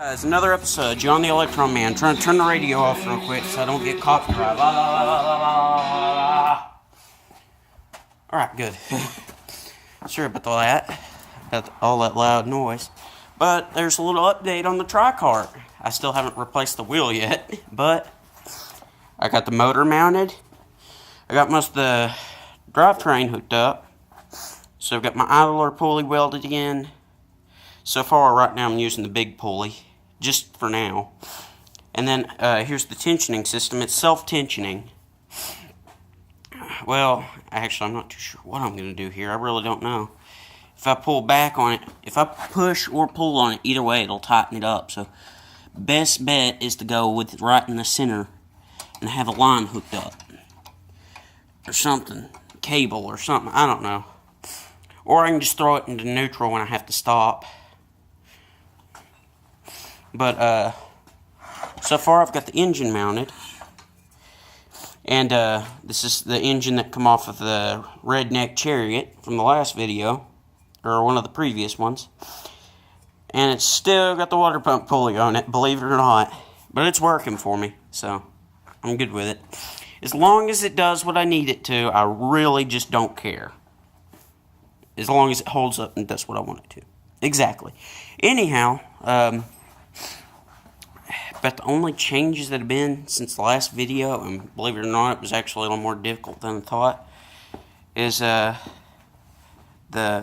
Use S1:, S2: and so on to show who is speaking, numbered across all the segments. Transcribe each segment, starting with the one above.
S1: Guys, another episode. John the Electron Man. Trying to turn the radio off real quick so I don't get copyright. La, la, la, la, la, la. Alright, good. Sorry about that. About all that loud noise. But there's a little update on the Tricart. I still haven't replaced the wheel yet, but I got the motor mounted. I got most of the drivetrain hooked up. So I've got my idler pulley welded in. So far, right now, I'm using the big pulley, just for now. And then, here's the tensioning system. It's self-tensioning. Well, actually, I'm not too sure what I'm going to do here. I really don't know. If I pull back on it, if I push or pull on it, either way, it'll tighten it up. So, best bet is to go with right in the center and have a line hooked up. Or something. Cable or something. I don't know. Or I can just throw it into neutral when I have to stop. But, so far I've got the engine mounted. And, this is the engine that come off of the Redneck Chariot from the last video. Or one of the previous ones. And it's still got the water pump pulley on it, believe it or not. But it's working for me, so I'm good with it. As long as it does what I need it to, I really just don't care. As long as it holds up and does what I want it to. Exactly. Anyhow, about the only changes that have been since the last video, and believe it or not, it was actually a little more difficult than I thought, is the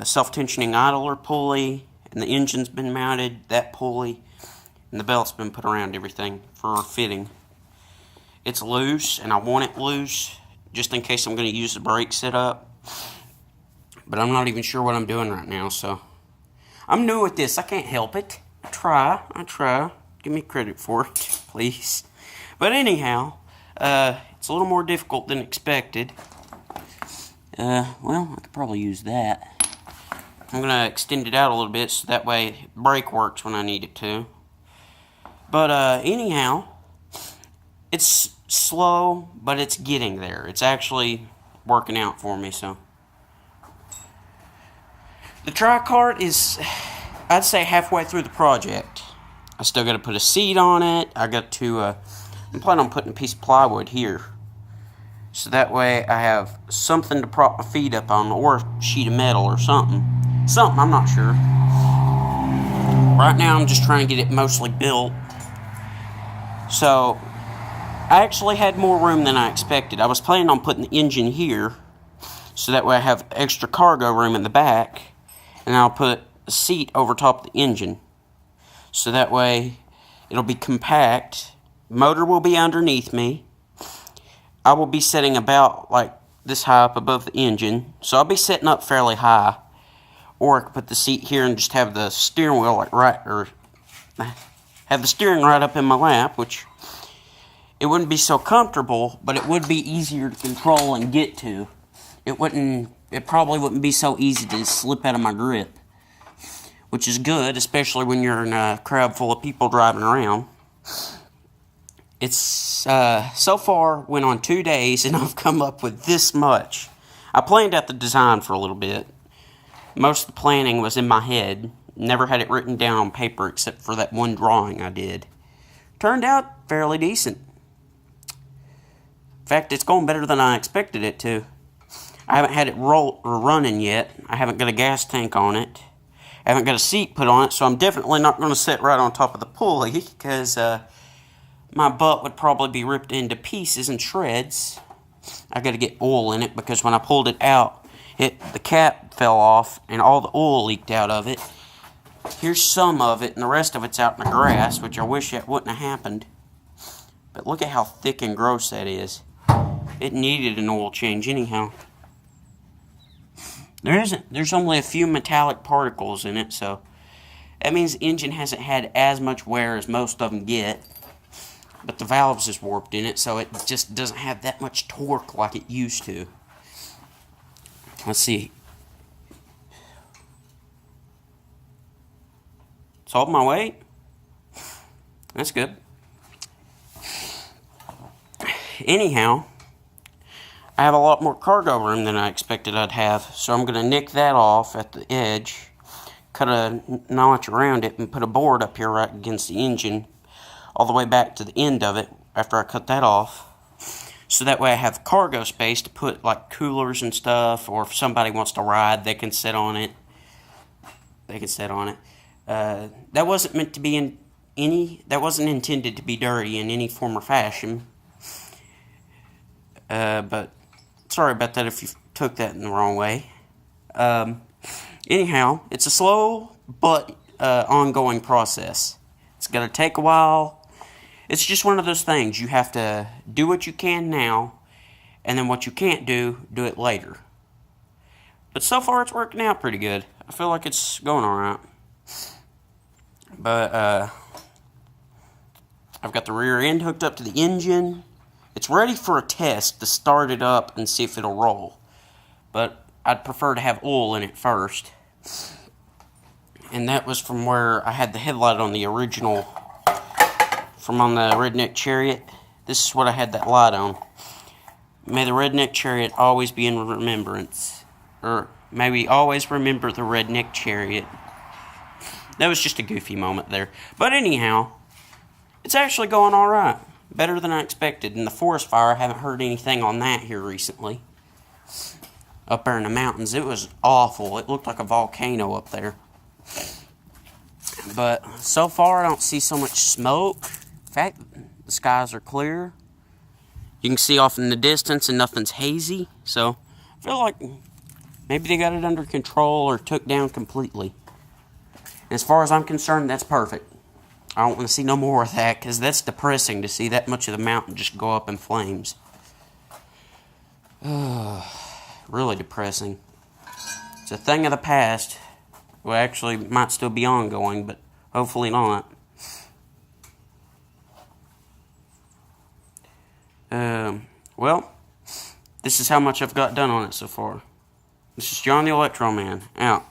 S1: self-tensioning idler pulley, and the engine's been mounted, that pulley, and the belt's been put around everything for fitting. It's loose, and I want it loose, just in case I'm going to use the brake setup. But I'm not even sure what I'm doing right now, so I'm new at this. I can't help it. I try. Give me credit for it, please. But anyhow, it's a little more difficult than expected. Well, I could probably use that. I'm going to extend it out a little bit so that way brake works when I need it to. But anyhow, it's slow, but it's getting there. It's actually working out for me, so. The Tricart is, I'd say, halfway through the project. I still got to put a seat on it. I got to, I'm planning on putting a piece of plywood here. So that way I have something to prop my feet up on, or a sheet of metal or something. Something, I'm not sure. Right now I'm just trying to get it mostly built. So, I actually had more room than I expected. I was planning on putting the engine here, so that way I have extra cargo room in the back. And I'll put a seat over top of the engine. So that way, it'll be compact. Motor will be underneath me. I will be sitting about like this high up above the engine. So I'll be sitting up fairly high. Or I could put the seat here and just have the steering wheel like have the steering right up in my lap, which it wouldn't be so comfortable, but it would be easier to control and get to. It probably wouldn't be so easy to slip out of my grip, which is good, especially when you're in a crowd full of people driving around. It's, so far, went on 2 days, and I've come up with this much. I planned out the design for a little bit. Most of the planning was in my head. Never had it written down on paper except for that one drawing I did. Turned out fairly decent. In fact, it's going better than I expected it to. I haven't had it running yet. I haven't got a gas tank on it. I haven't got a seat put on it, so I'm definitely not going to sit right on top of the pulley, because my butt would probably be ripped into pieces and shreds. I got to get oil in it, because when I pulled it out, the cap fell off, and all the oil leaked out of it. Here's some of it, and the rest of it's out in the grass, which I wish that wouldn't have happened. But look at how thick and gross that is. It needed an oil change anyhow. There's only a few metallic particles in it, so that means the engine hasn't had as much wear as most of them get. But the valves is warped in it, so it just doesn't have that much torque like it used to. Let's see. It's holding my weight. That's good. Anyhow, I have a lot more cargo room than I expected I'd have, so I'm going to nick that off at the edge, cut a notch around it and put a board up here right against the engine all the way back to the end of it after I cut that off. So that way I have cargo space to put like coolers and stuff, or if somebody wants to ride, they can sit on it. That wasn't meant to be that wasn't intended to be dirty in any form or fashion. But sorry about that if you took that in the wrong way. Anyhow, it's a slow but ongoing process. It's going to take a while. It's just one of those things. You have to do what you can now, and then what you can't do it later. But so far, it's working out pretty good. I feel like it's going alright. But, I've got the rear end hooked up to the engine. It's ready for a test to start it up and see if it'll roll. But I'd prefer to have oil in it first. And that was from where I had the headlight on the original, from on the Redneck Chariot. This is what I had that light on. May the Redneck Chariot always be in remembrance. Or maybe always remember the Redneck Chariot. That was just a goofy moment there. But anyhow, it's actually going alright. Better than I expected. And the forest fire, I haven't heard anything on that here recently. Up there in the mountains, it was awful. It looked like a volcano up there. But so far, I don't see so much smoke. In fact, the skies are clear. You can see off in the distance and nothing's hazy. So I feel like maybe they got it under control or took down completely. And as far as I'm concerned, that's perfect. I don't want to see no more of that, because that's depressing to see that much of the mountain just go up in flames. Really depressing. It's a thing of the past. Well, actually, it might still be ongoing, but hopefully not. Well, this is how much I've got done on it so far. This is John the Electro Man, out.